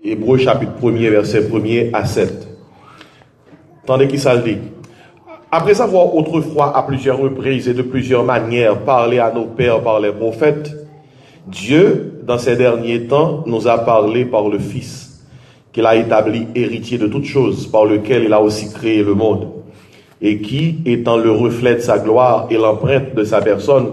Hébreux chapitre 1er, verset 1er à 7. Tandis qu'il s'en dit. Après avoir autrefois à plusieurs reprises et de plusieurs manières parlé à nos pères par les prophètes, Dieu, dans ces derniers temps, nous a parlé par le Fils, qu'il a établi héritier de toutes choses, par lequel il a aussi créé le monde, et qui, étant le reflet de sa gloire et l'empreinte de sa personne,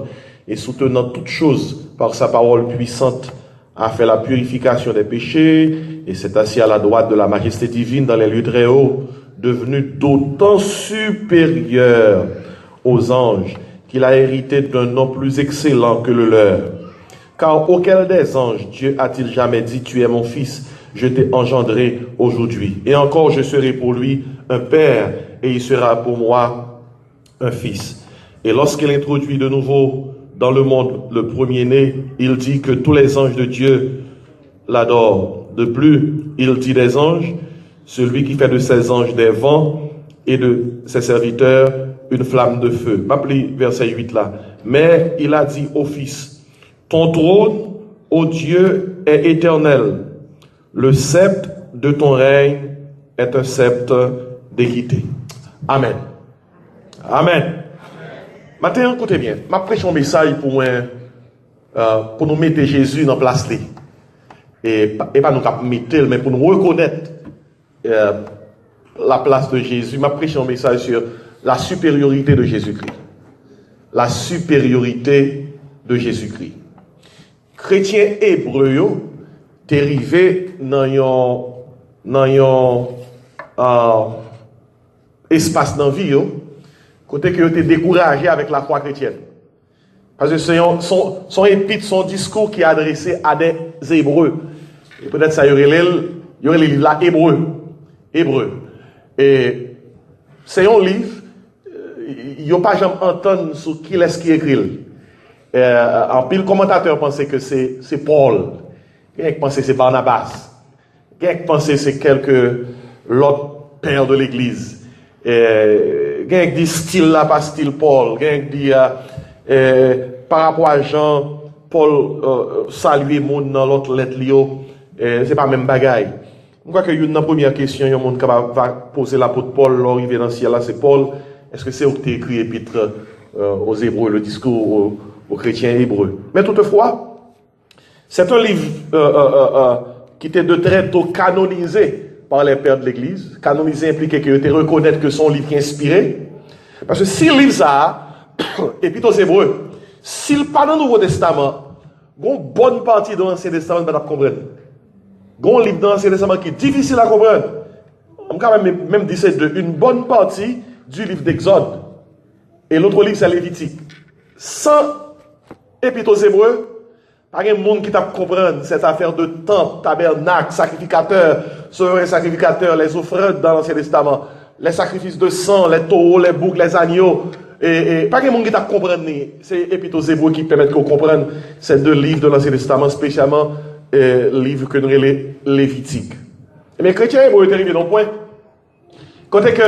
et soutenant toutes choses par sa parole puissante, a fait la purification des péchés, et s'est assis à la droite de la majesté divine dans les lieux très hauts, devenu d'autant supérieur aux anges qu'il a hérité d'un nom plus excellent que le leur. Car auquel des anges Dieu a-t-il jamais dit, tu es mon fils, je t'ai engendré aujourd'hui. Et encore je serai pour lui un père, et il sera pour moi un fils. Et lorsqu'il introduit de nouveau dans le monde le premier-né, il dit que tous les anges de Dieu l'adorent. De plus, il dit des anges, celui qui fait de ses anges des vents et de ses serviteurs une flamme de feu. M'appelez verset 8 là. Mais il a dit au Fils, ton trône, ô Dieu, est éternel. Le sceptre de ton règne est un sceptre d'équité. Amen. Amen. Maintenant, écoutez bien. Je prêche un message pour nous mettre Jésus dans place. Et pas nous mettre, mais pour nous reconnaître la place de Jésus. Je prêche un message sur la supériorité de Jésus-Christ. La supériorité de Jésus-Christ. Chrétiens hébreux, dérivés dans un espace dans la vie, côté que tu es découragé avec la foi chrétienne. Parce que son épître, son discours qui est adressé à des Hébreux. Et peut-être ça y aurait les livres là, Hébreux. Et c'est un livre, il n'y a pas jamais entendu sur qui est-ce qui écrit. En pile commentateur pensait que c'est Paul. Quelqu'un pensait que c'est Barnabas. Quelqu'un pensait que c'est l'autre père de l'église. Quelqu'un dit style là, pas style Paul. Quelqu'un dit par rapport à Jean, Paul saluer monde dans l'autre lettre c'est pas même bagaille. Je crois que une première question, il y a un monde qui va poser l'apôtre Paul, l'arrivée dans le ciel là, c'est Paul. Est-ce que c'est où tu écrit épître aux Hébreux, le discours aux chrétiens hébreux? Mais toutefois, c'est un livre qui était de très tôt canonisé par les pères de l'Église. Canonisé impliquait qu'il était reconnaître que son livre est inspiré. Parce que si le livre ça, épître aux Hébreux, s'il pas dans le Nouveau Testament, il y a une bonne partie de l'Ancien Testament qu'on comprendre. Il y a un livre dans l'Ancien Testament qui est difficile à comprendre. On peut même dire c'est une bonne partie du livre d'Exode. Et l'autre livre, c'est Lévitique. Sans épître aux Hébreux, pas de monde qui t'a comprendre cette affaire de temple, tabernacle, sacrificateur, souverain sacrificateur, les offrandes dans l'Ancien Testament, les sacrifices de sang, les taureaux, les boucs, les agneaux. Et pas de monde qui t'a comprendre. C'est épître aux Hébreux qui permettent qu'on comprenne ces deux livres de l'Ancien Testament, spécialement livre que nous appelons Lévitique. Mais les chrétiens hébreux étaient arrivés dans le point. Côté que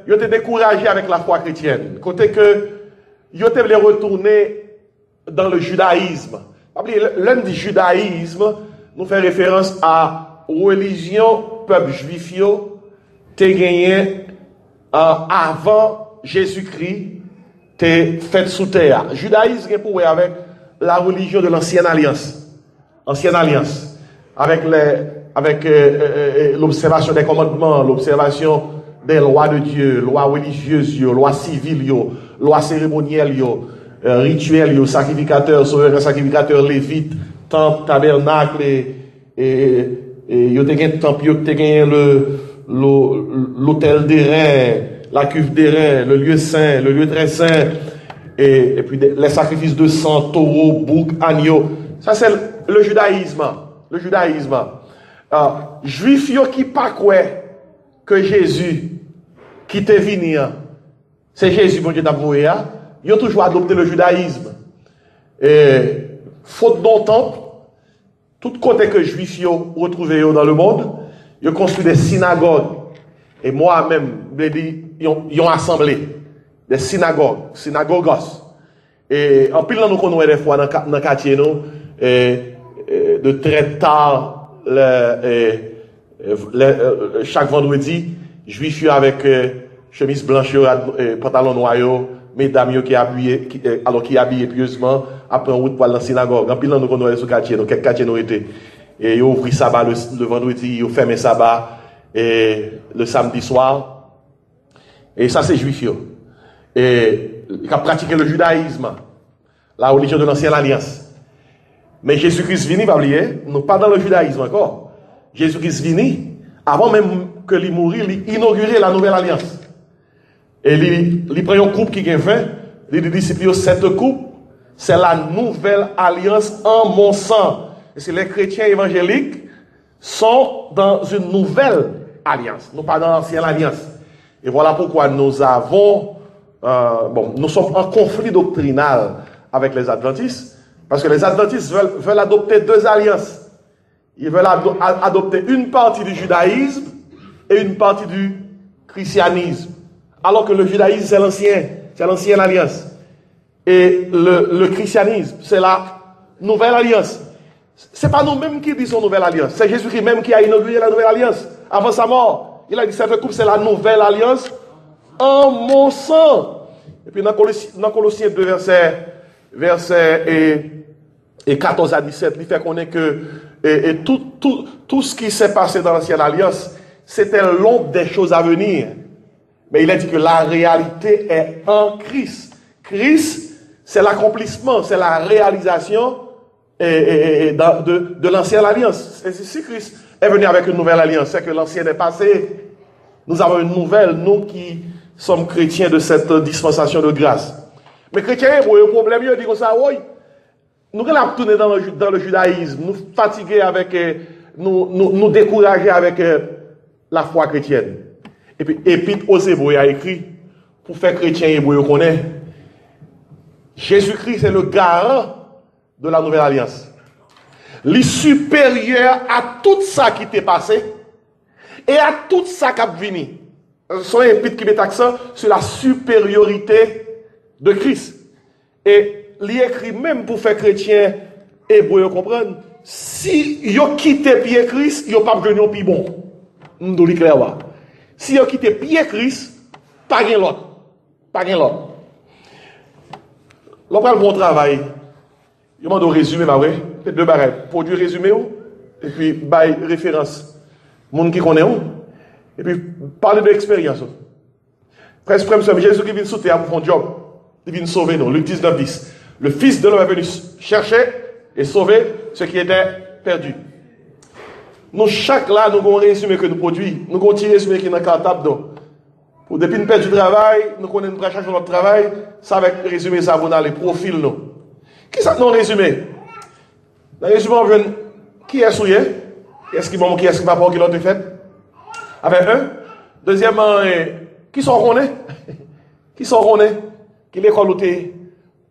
ils étaient découragés avec la foi chrétienne. Côté que ils étaient voulu retourner dans le judaïsme. L'un du judaïsme nous fait référence à religion peuple juif t'es gagné avant Jésus-Christ t'es fait sous terre. Judaïsme est pour avec la religion de l'ancienne alliance. Ancienne alliance, avec l'observation des commandements, l'observation des lois de Dieu, lois religieuses, lois civiles, lois cérémonielles, rituels, sacrificateurs, souverains sacrificateurs, lévites, temple, tabernacle, et yo te gen temple, yo te gen l'autel des reins, la cuve des reins, le lieu saint, le lieu très saint, et puis les sacrifices de sang, taureau, bouc, agneau. Ça, c'est le judaïsme. Le judaïsme. Juifs qui pas quoi que Jésus qui t'est venu, c'est Jésus, mon Dieu, d'avouer, ils ont toujours adopté le judaïsme. Et, faute d'un temple, tout côté que Juifs ont retrouvé dans le monde, ils ont construit des synagogues. Et moi-même, ils ont assemblé des synagogos. Et en pile, nous connaissons des fois dans le quartier, de très tard, chaque vendredi, juif avec chemise blanche, pantalon noir, mesdames qui habillées, alors qui habillées pieusement, après en route pour la synagogue. En pile, nous connaissons ce quartier, donc quelques quartiers nous étaient. Et ils ont ouvert sabbat le vendredi, ils ont fermé sabbat le samedi soir. Et ça, c'est juif. Et ils ont pratiqué le judaïsme, la religion de l'ancienne alliance. Mais Jésus-Christ vini, pas oublier, nous pas dans le judaïsme encore. Jésus-Christ vini, avant même que lui mourir, il inauguré la nouvelle alliance. Et il prend une coupe qui est 20, il dit disciples, cette coupe, c'est la nouvelle alliance en mon sang. Et c'est les chrétiens évangéliques sont dans une nouvelle alliance, non pas dans l'ancienne alliance. Et voilà pourquoi nous avons, nous sommes en conflit doctrinal avec les adventistes. Parce que les adventistes veulent adopter deux alliances. Ils veulent adopter une partie du judaïsme et une partie du christianisme. Alors que le judaïsme, c'est l'ancienne alliance. Et le christianisme, c'est la nouvelle alliance. C'est pas nous-mêmes qui disons nouvelle alliance. C'est Jésus-Christ même qui a inauguré la nouvelle alliance. Avant sa mort, il a dit, cette coupe, c'est la nouvelle alliance en mon sang. Et puis dans Colossiens 2, verset 14 à 17, il fait connaître que tout ce qui s'est passé dans l'ancienne alliance, c'était l'ombre des choses à venir. Mais il a dit que la réalité est en Christ. Christ, c'est l'accomplissement, c'est la réalisation de l'ancienne alliance. Et si Christ est venu avec une nouvelle alliance, c'est que l'ancienne est passée. Nous avons une nouvelle, nous qui sommes chrétiens de cette dispensation de grâce. Mais chrétiens, le problème, il dit comme ça, oui. Nous allons tourner dans le judaïsme, nous fatiguer avec, nous décourager avec la foi chrétienne. Et puis, Épître aux Hébreux a écrit, pour faire chrétien hébreu connaît, Jésus-Christ est le garant de la nouvelle alliance. Il est supérieur à tout ça qui t'est passé et à tout ça qui a venu. Son épître qui met accent sur la supériorité de Christ. Et il écrit même pour faire chrétien hébreu comprendre. Si yo quitté pied Christ, yo pas venu plus bon. M'dou li clair wa. Si yo quitté pied Christ, pas gen l'autre. Pas gen l'autre. L'on prend le bon travail. Yo mando résumé ma vrai, fait deux barrettes, produit résumé et puis bail référence. Monde qui connaît et puis parler de l'expérience. Presque Jésus qui vient sous terre pour faire un job. Il vient sauver nous. Luc 19, 10. Le Fils de l'homme est venu chercher et sauver ce qui était perdu. Nous, chaque là, nous avons un résumé que nous produisons. Nous avons un petit résumé qui est dans la table. Pour depuis nous perdre du travail, nous connaissons nous changer notre travail, ça avec le résumé, ça va dans les profils. Nous. Qui ça nous résumé? Dans le résumé, on veut qui est souillé? Qui est-ce qui va qui est-ce qui va pas qui l'autre fait? Avec un. Deuxièmement, qui sont connaît? Qui sont connaît? Qui l'école où t'es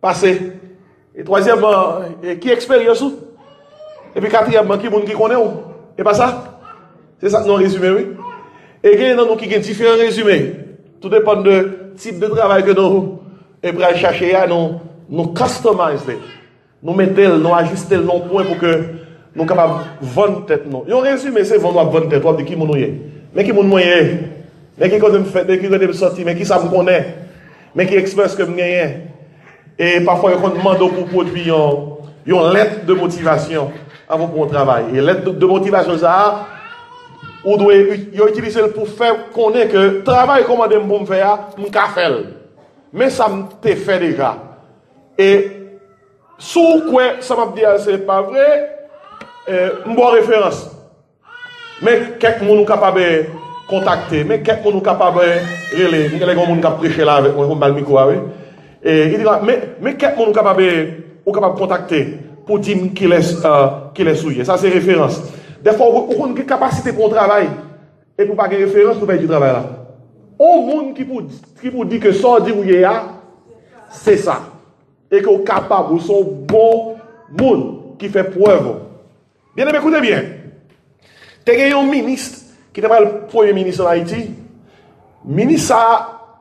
passé? Et troisièmement, qui expérience ou? Et puis quatrièmement, qui monde qui connaît ou? Et pas ça? C'est ça, non résumé, oui. Et il y a nous qui ont différents résumés. Tout dépend du type de travail que nous allons chercher à nous customiser. Nous mettons, nous ajuster nos points pour que nous soyons capables de vendre tête. Il y a un résumé, c'est vendre tête. On dit qui nous est. Mais qui nous est. Mais qui me fait, mais qui me sortir, mais qui ça me connaît. Mais qui expresse que me gagne. Et parfois, on demande pour produire une lettre de motivation avant pour un travail. Et lettre de motivation, ça, on doit utiliser pour faire connaître que le travail commandé pour me faire, je peux faire. Mais ça me fait déjà. Et sous quoi ça m'a dit, c'est pas vrai, je bonne référence. Mais quelques gens sont capables de contacter, mais quelques gens sont capables de relayer. Il y a des gens qui prêcher là avec le micro. Et il dit, mais quelques gens sont capables de contacter pour dire qu'il est souillé. Ça, c'est référence. Des fois, on a une capacité pour le travail. Et pour pas de référence, pour faire du travail là. On monde qui pour dire que ça dit où il y a, c'est ça. Et qu'on est capable, son bon monde qui fait preuve. Bien aimé, écoutez bien. Tu as un ministre qui était le premier ministre en Haïti. Le ministre,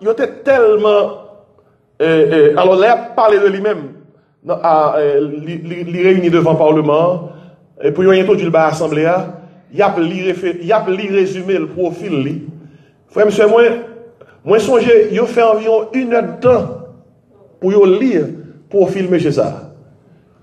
il était tellement. Alors, là, il a parlé de lui-même. Il réunit devant le Parlement. Et puis, il a introduit l'Assemblée. il a li résumé le profil. Frère, monsieur, moi, songez, il fait environ 1 heure de temps pour lire le profil, monsieur, ça.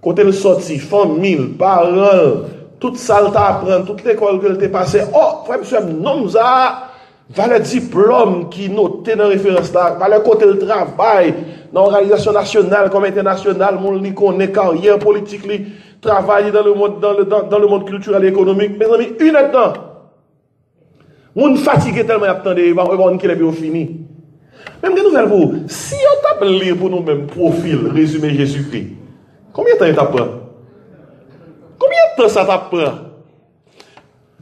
Quand elle sorti, famille, parents, toute salle t'apprendre, toute l'école que t'es passé. Oh, frère, monsieur, non, ça, va le diplôme qui noté dans la référence là, va le côté le travail, dans l'organisation nationale comme internationale, mon li connaît carrière politique, li travaille dans le monde culturel et économique. Mes amis, 1 heure de temps. Moun fatigué tellement attendez, on qui est fini. Même que nouvelle pour si on tape lire pour nous-mêmes profil résumé Jésus-Christ. Combien de temps ça prend? Combien de temps ça prend?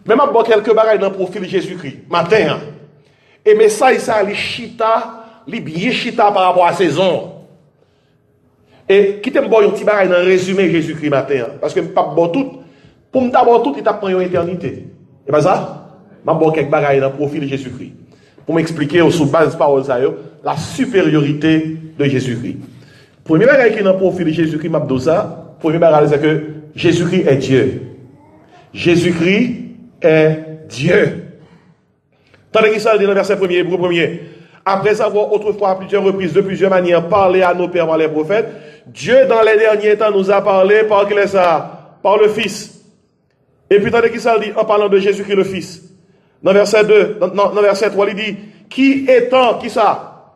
Même à quelques bagailles dans le profil Jésus-Christ matin. Et mais ça les chita, les bien chita par rapport à saison. Et qui t'aime bon un petit bagaille dans le résumé Jésus-Christ matin parce que pas bon tout pour me d'abord tout il t'a pris une éternité. Et pas ça? Je vais quelques bagailles dans le profil de Jésus-Christ. Pour m'expliquer, sous base de parole, la supériorité de Jésus-Christ. Premier bagaille qui est dans le profil de Jésus-Christ, premier bagaille, c'est que Jésus-Christ est Dieu. Jésus-Christ est Dieu. Tandis qu'il ça dit dans le verset 1er, Hébreu 1er. Après avoir autrefois à plusieurs reprises, de plusieurs manières, parlé à nos pères par les prophètes, Dieu dans les derniers temps nous a parlé par qui est ça? Par le Fils. Et puis tandis qu'il ça dit en parlant de Jésus-Christ le Fils. Dans verset 2, dans verset 3, il dit, qui étant, qui ça?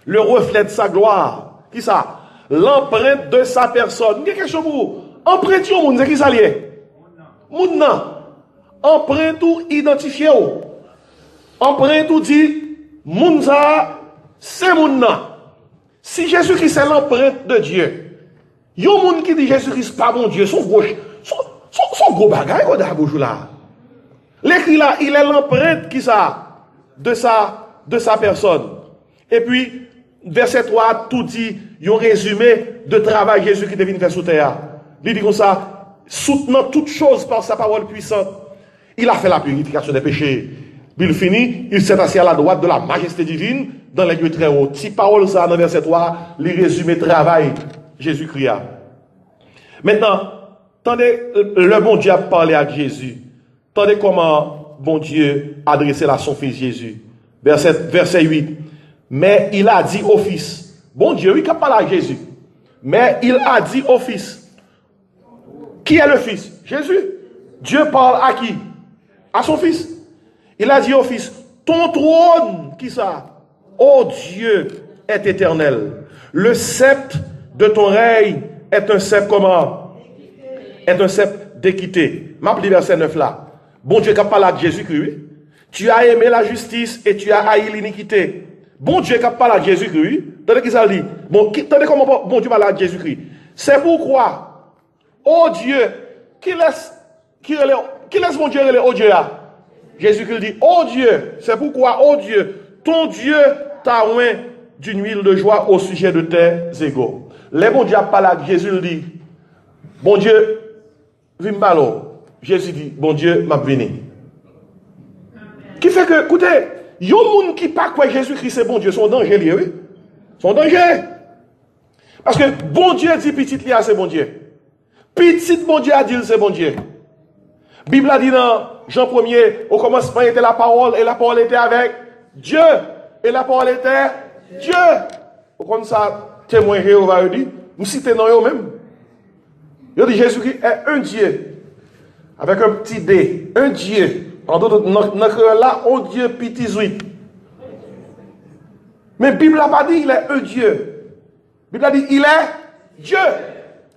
Le reflet de sa gloire. Qui ça? L'empreinte de sa personne. Quelque chose pour vous. Empreinte du monde, c'est qui ça lié? Moun nan. Empreinte ou identifié ou. Empreinte ou dit, moun ça, c'est moun nan. Si Jésus-Christ c'est l'empreinte de Dieu, yon moun qui dit Jésus-Christ pas mon Dieu, son gros bagay, qu'on a beau là. L'écrit là, il est l'empreinte qui ça de sa personne. Et puis, verset 3, tout dit, un résumé de travail Jésus qui devait faire sous terre. Il dit comme ça, soutenant toutes choses par sa parole puissante, il a fait la purification des péchés. Il finit, il s'est assis à la droite de la majesté divine dans les lieux très hauts. Si parole ça, dans verset 3, il résumé travail Jésus-Christ. Maintenant, attendez, le bon Dieu a parlé à Jésus. Attendez comment bon Dieu adressait à son fils Jésus. Verset 8. Mais il a dit au fils. Bon Dieu, oui, qui a parlé à Jésus. Mais il a dit au fils. Qui est le fils? Jésus. Dieu parle à qui? À son fils. Il a dit au fils, ton trône, qui ça? Oh Dieu, est éternel. Le sceptre de ton règne est un sceptre comment? Est un sceptre d'équité. M'appelle verset 9 là. Bon Dieu qui a parlé à Jésus-Christ, tu as aimé la justice et tu as haï l'iniquité. Bon Dieu qui a parlé à Jésus-Christ, attendez qui ça dit. Bon, attendez comment bon Dieu parle à Jésus-Christ. C'est pourquoi, oh Dieu, qui laisse mon Dieu relais, oh Dieu là. Jésus-Christ dit, oh Dieu, c'est pourquoi, oh Dieu, ton Dieu t'a oint d'une huile de joie au sujet de tes égaux. Les bon Dieu a parlé à Jésus, il dit, bon Dieu, viens m'balo. Jésus dit, bon Dieu, m'a venu. Qui fait que, écoutez, il y a des gens qui ne pas quoi Jésus-Christ c'est bon Dieu, son danger, oui. Son danger. Parce que bon Dieu dit petit lié, c'est bon Dieu. Petit bon Dieu a dit c'est bon Dieu. Bible a dit dans Jean 1er, au commencement était la parole, et la parole était avec Dieu. Et la parole était Dieu. Comme ça, témoin Jéhovah dit, nous citons dans eux-mêmes. Il dit Jésus-Christ est un Dieu. Avec un petit D, un Dieu. En d'autres, là, un Dieu petit zouit. Mais la Bible n'a pas dit il est un Dieu. La Bible a dit il est Dieu.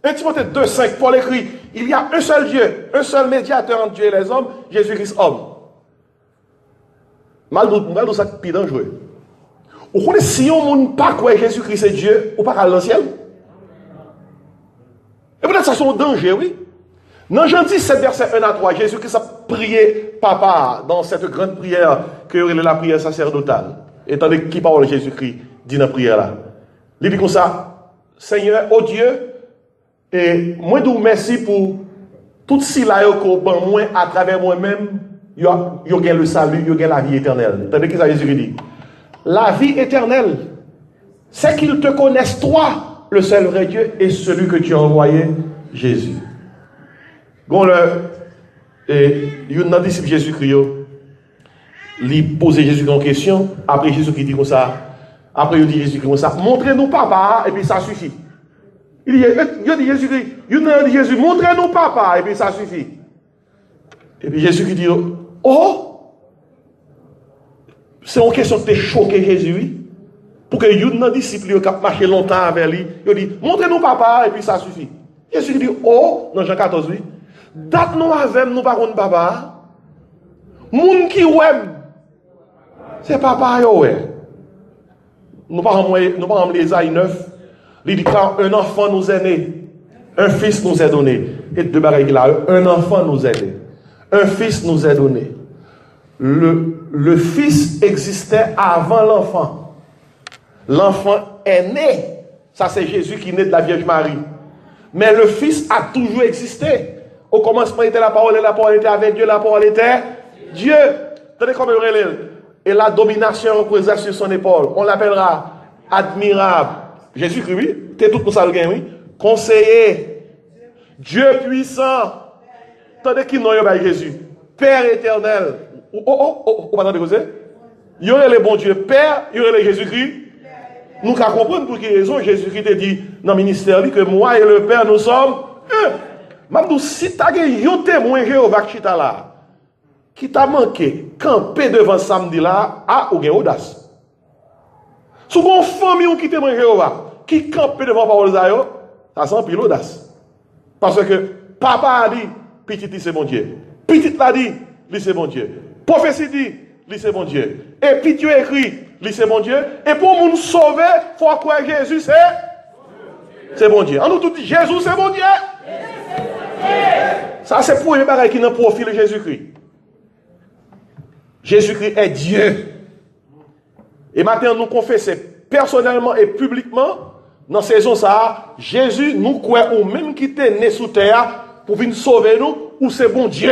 1 Timothée 2,5, Paul écrit, il y a un seul Dieu, un seul médiateur entre Dieu et les hommes, Jésus-Christ homme. Malgré ça, c'est dangereux. Vous connaissez si on ne pas quoi Jésus-Christ est Dieu, ou pas aller dans le ciel? Et peut-être ça c'est un danger, oui. Dans Jean 17, verset 1 à 3, Jésus-Christ a prié Papa dans cette grande prière que est la prière sacerdotale. Et tandis qui parle Jésus-Christ dit dans la prière là. Il dit comme ça, Seigneur, oh Dieu, et moi je vous remercie pour tout ce là que moi à travers moi-même, il y a le salut, il y a la vie éternelle. Tandis que ça Jésus dit, la vie éternelle, c'est qu'ils te connaissent toi, le seul vrai Dieu, et celui que tu as envoyé, Jésus. Bon, Et il y a un disciple Jésus-Christ, il pose Jésus une question, après Jésus qui dit comme ça, après il dit Jésus comme ça, montrez-nous papa, et puis ça suffit. Il dit Jésus-Christ, il dit Jésus, montrez-nous papa, et puis ça suffit. Et puis Jésus qui dit, oh, c'est une question qui t'a choqué Jésus, pour que un disciple qui a marché longtemps avec lui, il dit, montrez-nous papa, et puis ça suffit. Jésus dit, oh, dans Jean 14, oui, date nous avec nous par contre papa, moun qui web, c'est papa yo ouais. Nous parlons l'Ésaïe 9, il dit quand un enfant nous est né, un fils nous est donné. Et deux bagailles là, un enfant nous est né, un fils nous est donné. Le fils existait avant l'enfant. L'enfant est né. Ça c'est Jésus qui est né de la Vierge Marie. Mais le fils a toujours existé. Au commencement était la parole, et la parole était avec Dieu, la parole était Dieu. Tenez comme et la domination reposait sur son épaule. On l'appellera admirable. Jésus-Christ, oui. T'es tout pour ça le gain, oui. Conseiller. Dieu puissant. Tenez qui non Jésus. Père éternel. Pardon, il y aurait le bon Dieu Père, il y aurait le Jésus-Christ. Nous qu'à comprendre pour quelle raison Jésus-Christ te dit dans le ministère que moi et le Père nous sommes un. Même si tu as un témoin Jéhovah qui t'a là, qui t'a manqué, camper devant samedi là, ou bien audace. Si vous avez une famille qui témoin Jéhovah, qui campe devant parole Zayo, ça sent pile audace. Parce que papa a dit, petit c'est mon Dieu. Petit l'a dit, lui c'est mon Dieu. Prophétie dit, lui c'est mon Dieu. Et puis tu écrit, lui c'est mon Dieu. Et pour nous sauver, il faut croire Jésus c'est bon Dieu. On nous tout dit, Jésus c'est mon Dieu. Ça c'est pour les bagages qui n'ont profil de Jésus-Christ. Jésus-Christ est Dieu. Et maintenant nous confessons personnellement et publiquement, dans cette saison ça, Jésus nous croit ou même qui était né sous terre pour venir sauver nous, ou c'est bon Dieu.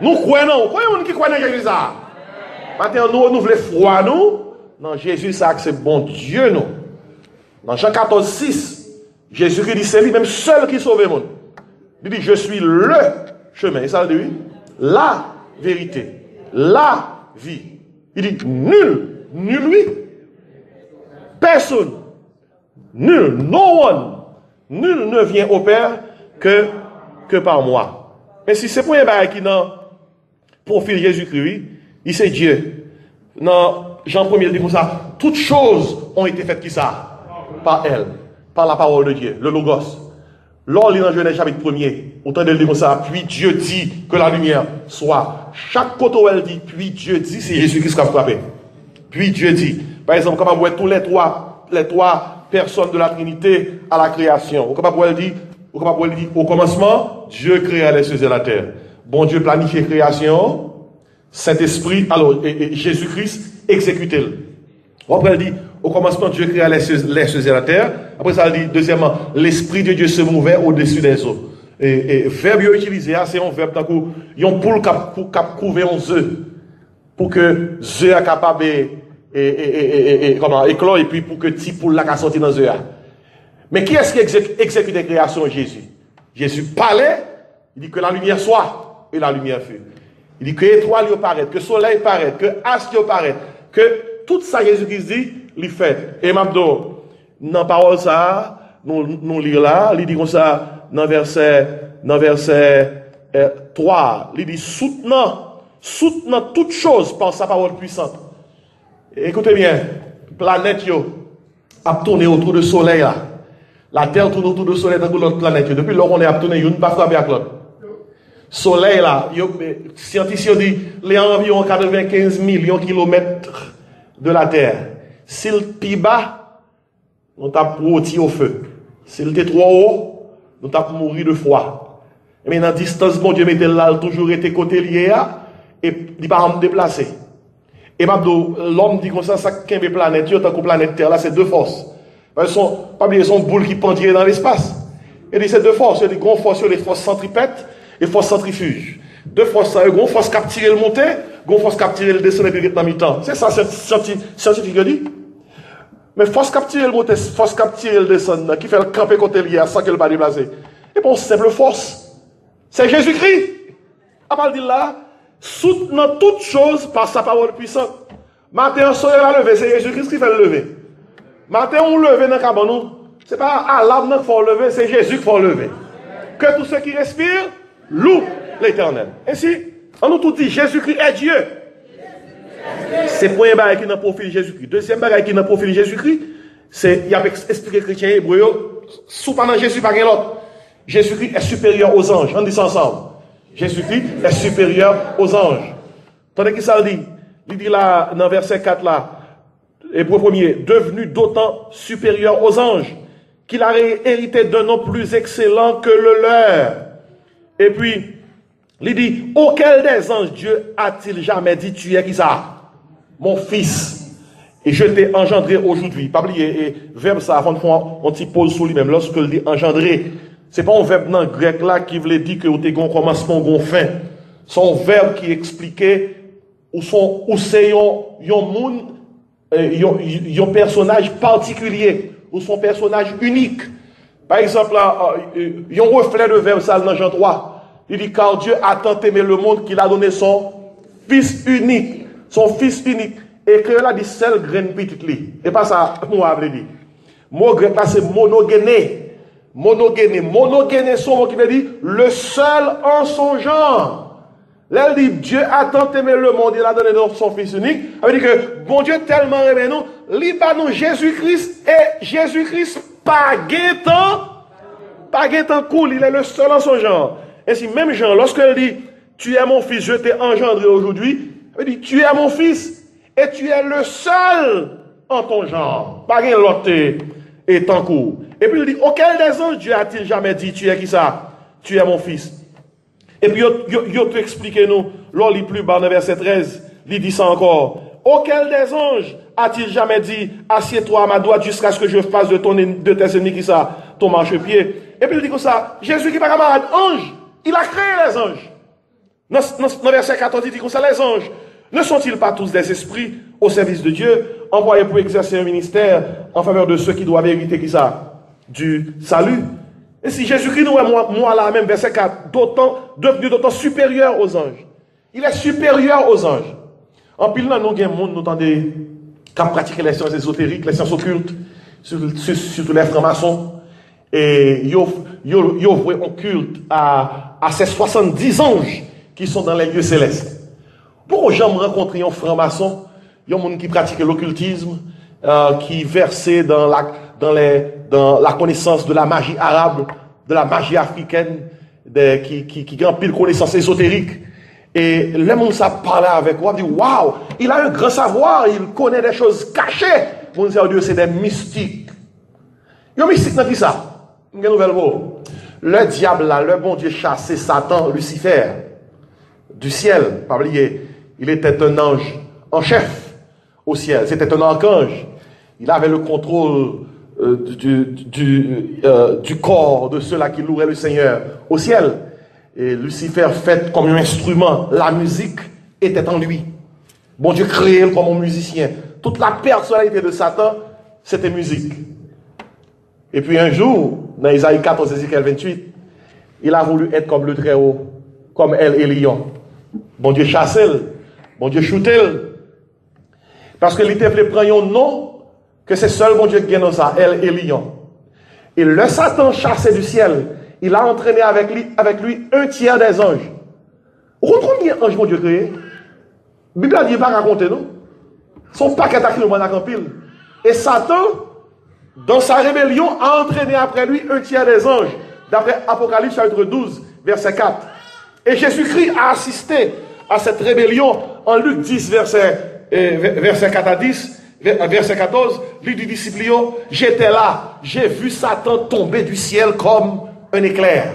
Nous croyons, qui croient dans Jésus ça. Maintenant nous voulons foi nous, dans Jésus ça que c'est bon Dieu nous. Dans Jean 14, 6, Jésus-Christ dit c'est lui-même seul qui sauve le monde. Il dit je suis le chemin. Et ça veut dire la vérité, la vie. Il dit nul lui, personne, nul, no one, nul ne vient au Père que par moi. Mais si c'est pour un bail qui n'a profil Jésus-Christ, il c'est Dieu. Dans Jean 1er, il dit comme ça, toutes choses ont été faites qui ça? Par elle, par la parole de Dieu, le Logos. Lors dans Genèse chapitre 1er, autant de le dire comme ça, puis Dieu dit que la lumière soit. Chaque côté où elle dit, puis Dieu dit, c'est Jésus-Christ qui a frappé. Puis Dieu dit. Par exemple, comment vous voyez tous les trois personnes de la Trinité à la création. Comment vous voyez dire, au commencement, Dieu créa les cieux et la terre. Bon Dieu planifie la création, Saint-Esprit, alors Jésus-Christ exécute-le. Après, elle dit, au commencement, Dieu créa les cieux et la terre. Après ça, elle dit, deuxièmement, l'Esprit de Dieu se mouvait au-dessus des eaux. Et verbe utilisé, c'est un verbe tant qu'on y a une poule qui couvert un œuf. Pour que l'œuf soit capable éclore et puis pour que petit poule la sorti dans l'œuf. Mais qui est-ce qui exécute la création? Jésus. Jésus parlait, il dit que la lumière soit, et la lumière fut. Il dit que l'étoile paraît, que le soleil paraît, que l'astre paraît, que tout ça Jésus-Christ dit, il fait. Et Mabdo, dans la parole ça, nous lire là, il dit comme ça, dans verset 3, il dit soutenant toutes choses par sa parole puissante. Écoutez bien, planète yo a tourné autour du soleil là. La terre tourne autour du soleil dans l'autre planète. Depuis lors on est a tourné, une pas frappé avec l'autre. Soleil là, scientifiques disent les environ 95 millions de kilomètres de la terre. S'il plus bas, nous tape pour au feu. S'il était trop haut, nous tape pour mourir de froid. Mais dans la distance, bon Dieu mettait là, toujours été côté lié et il pas me déplacer. Et l'homme dit comme ça qu'un planète, tant que planète Terre là, c'est deux forces. Parce que pas bien son boule qui pendrait dans l'espace. Et dit c'est deux forces, il y a des grandes forces, les forces centripètes et forces centrifuges. Deux forces, une grande force capturer le monter, une grande force capturer le descendre et puis dans mi-temps. C'est ça, c'est scientifique dit. Mais force capturer le monter, force capturer le descendre, qui fait le camper côté lié sans qu'elle ne va déplacer. Et pour simple force, c'est Jésus-Christ. à part dire là, soutenant toutes choses par sa parole puissante. Matin, on soleil va lever, c'est Jésus-Christ qui fait le lever. Matin, on lever dans le cabanon, ce n'est pas Allah qui faut lever, c'est Jésus qui faut lever. Que tous ceux qui respirent louent l'Éternel. Ainsi, on nous tout dit, Jésus-Christ est Dieu. C'est le premier bagage qui n'a profil Jésus-Christ. Deuxième bagage qui n'a profil Jésus-Christ, c'est, il a expliqué chrétien hébreu, sous pendant Jésus, pas l'autre. Jésus-Christ est supérieur aux anges. On dit ça ensemble. Jésus-Christ est supérieur aux anges. Tandis qu'il ça dit, il dit là, dans verset 4 là, Hébreu 1er, devenu d'autant supérieur aux anges, qu'il a hérité d'un nom plus excellent que le leur. Et puis, il dit, auquel des anges Dieu a-t-il jamais dit, tu es qui ça? Mon fils. Et je t'ai engendré aujourd'hui. Pas oublier, et verbe ça, avant de faire on t'y pose sur lui-même, lorsque il dit engendré, c'est pas un verbe dans le grec là qui voulait dire que tu as un commencement, un fin. C'est un verbe qui expliquait où c'est un personnage particulier, ou son personnage unique. Par exemple, il y a un reflet de verbe ça dans Jean 3. Il dit, car Dieu a tant aimé le monde qu'il a donné son fils unique. Son fils unique. Et que là, dit seul graine petite li. Et pas ça, moi, je dit. Mot grec là, c'est monogéné. Monogéné. Monogéné, son mot qui veut dire le seul en son genre. Là, il dit, Dieu a tant aimé le monde, il a donné son fils unique. Ça veut dire que, bon Dieu tellement aimé nous, il a nous Jésus-Christ, et Jésus-Christ, pas guettant cool, il est le seul en son genre. Ainsi, même Jean, lorsqu'il dit, tu es mon fils, je t'ai engendré aujourd'hui, il dit, tu es mon fils, et tu es le seul en ton genre. Pas rien l'autre est en cours. Et puis il dit, auquel des anges Dieu a-t-il jamais dit, tu es qui ça? Tu es mon fils. Et puis il te explique nous, l'on lit plus bas dans verset 13, il dit ça encore. Auquel des anges a-t-il jamais dit, assieds-toi à ma droite jusqu'à ce que je fasse de tes ennemis qui ça, ton marchepied. Et puis il dit comme ça, Jésus qui n'est pas camarade, ange, il a créé les anges. Dans verset 14, il dit comme ça, les anges, ne sont-ils pas tous des esprits au service de Dieu, envoyés pour exercer un ministère en faveur de ceux qui doivent hériter qui ça? Du salut. Et si Jésus-Christ nous est moi là même, verset 4, devenu d'autant supérieur aux anges. Il est supérieur aux anges. En pile, nous avons un monde, nous entendons, qui pratiquent les sciences ésotériques, les sciences occultes, surtout les francs-maçons. Et ils offrent un culte à ces 70 anges qui sont dans les lieux célestes. Pour jamais rencontrer un franc-maçon, il y a des gens qui pratiquent l'occultisme, qui versent dans la connaissance de la magie arabe, de la magie africaine, qui ont pile connaissance ésotérique. Et le monde ça parle avec moi, dit waouh, il a un grand savoir, il connaît des choses cachées. Mon Dieu, c'est des mystiques. Il y a un mystique dans qui ça? Une nouvelle mot. Le diable là, le bon Dieu chassé Satan, Lucifer, du ciel, pas oublier. Il était un ange en chef au ciel. C'était un archange. Il avait le contrôle du corps de ceux-là qui louaient le Seigneur au ciel. Et Lucifer fait comme un instrument. La musique était en lui. Bon Dieu créé comme un musicien. Toute la personnalité de Satan, c'était musique. Et puis un jour, dans Isaïe 14, Ézéchiel 28, il a voulu être comme le Très-Haut, comme elle et Lion. Bon Dieu chassait, bon Dieu shootait. Parce que l'ité voulait prendre un nom, que c'est seul bon Dieu qui gagne ça, elle et Lion. Et le Satan chassé du ciel, il a entraîné avec lui un tiers des anges. Vous comprenez combien d'anges bon Dieu créé? La Bible a dit pas raconter, non? Son paquet à crimes en pile. Et Satan, dans sa rébellion, a entraîné après lui un tiers des anges. D'après Apocalypse chapitre 12, verset 4. Et Jésus-Christ a assisté à cette rébellion en Luc 10, verset 4 à 10, verset 14. Lui dit disciple, j'étais là, j'ai vu Satan tomber du ciel comme un éclair.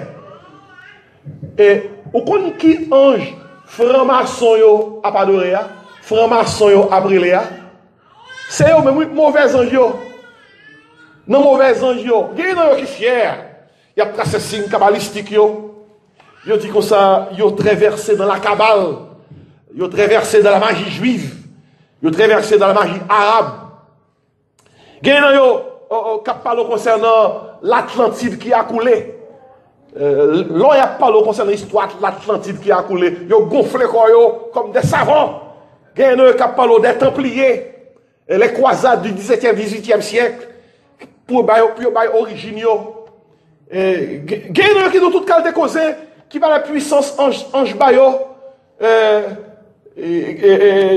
Et vous connaissez qui ange franc-maçon yo a adoré, franc-maçon yo a brûlé, c'est eux même mauvais ange yo. Non mauvais ange yo. Il y a qui fier. Il y a tracé signe kabbalistique yo. Yo dit comme ça, yo traversé dans la kabbale. Yo traversé dans la magie juive. Yo traversé dans la magie arabe. Il y a yo qui parle concernant l'Atlantide qui a coulé. L'on y a parlé concernant l'histoire de l'Atlantide qui a coulé. Ils ont gonflé comme des savants. Il y a un qui a parlé des Templiers. Et les croisades du 17e, 18e siècle. Pour origine. Il y a un qui ont toute qualité causée. Qui va la puissance ange bayo.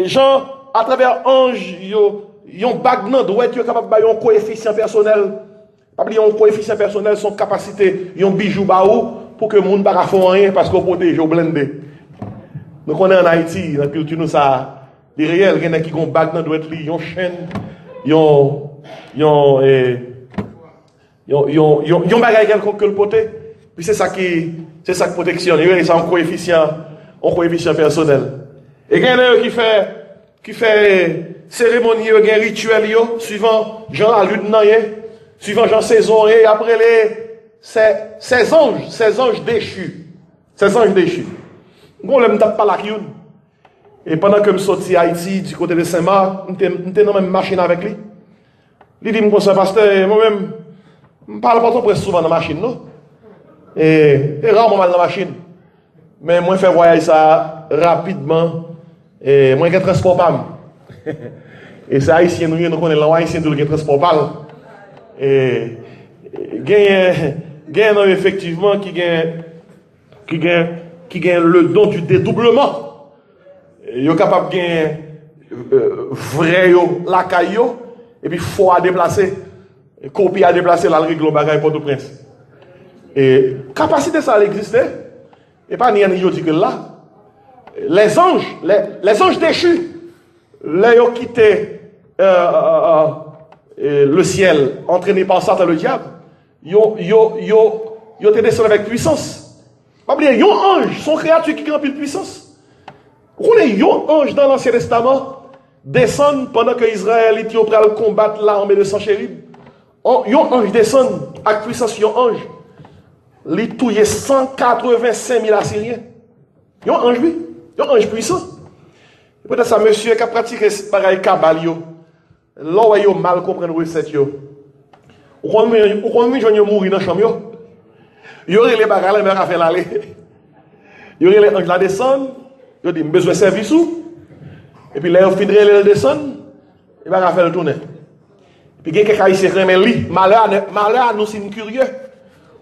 Jean, à travers ange, ils ont bague dans droit, ils sont capables de un coefficient personnel. Pas oublier un coefficient personnel, son capacité, ils ont bijou baou pour que le monde ne fasse rien parce qu'on protège, on blende. Donc on est en Haïti, dans la culture, nous ça, les réels, il y en a qui ont bague dans droit, ils ont chaîne, ils ont bagage quelconque que le poté. Puis c'est ça qui protectionne. Il y a un coefficient personnel. Et il y en a qui fait cérémonie, un rituel, suivant Jean la lune, suivant Jean saison, et après ces anges déchus. Ces anges déchus. On ne tape pas la kioun. Et pendant que je sortis à Haïti, du côté de Saint-Marc, j'étais dans la même machine avec lui. Il dit, monsieur pasteur, moi-même, je ne parle pas trop souvent dans la machine, non? Et rarement mal dans la machine. Mais moi, je fais voyager ça rapidement. Et moi, je transport pas. Et c'est haïtien, nous connaissons haïtien de le transport pas. Et gagne effectivement qui gagne le don du dédoublement. Il est capable de gagner vrai la caillou et puis faux à déplacer, copie à déplacer la règle au bagage Port-au-Prince. Et capacité ça existait. Et pas ni dit que là les anges déchus les ont quitté le ciel entraînés par Satan le diable. Ils ont été descendus avec puissance. Pas oublier, ils ont anges, sont créatures qui remplissent puissance. Vous avez un ange dans l'Ancien Testament descendent pendant que Israël était prêt à combattre l'armée de Sanchérib. Ils ont ange descendent avec puissance, ils ont ange. Ils touillent 185 000 Assyriens. Ils ont ange, oui. Ils ont ange puissant. Peut-être ça, monsieur qui a pratiqué ce bagage Kabalio. Là où ils ont mal compris la recette. Ou quand ils mourir dans la chambre, ils auraient les bagages, ils auraient fait l'aller. Ils auraient les anges la descendre. Ils ont dit, besoin de service. Et puis là, ils ont fini de descendre. Ils vont faire le tourner. Puis il y a quelqu'un qui s'est remis lui. Malheur à nous, c'est curieux.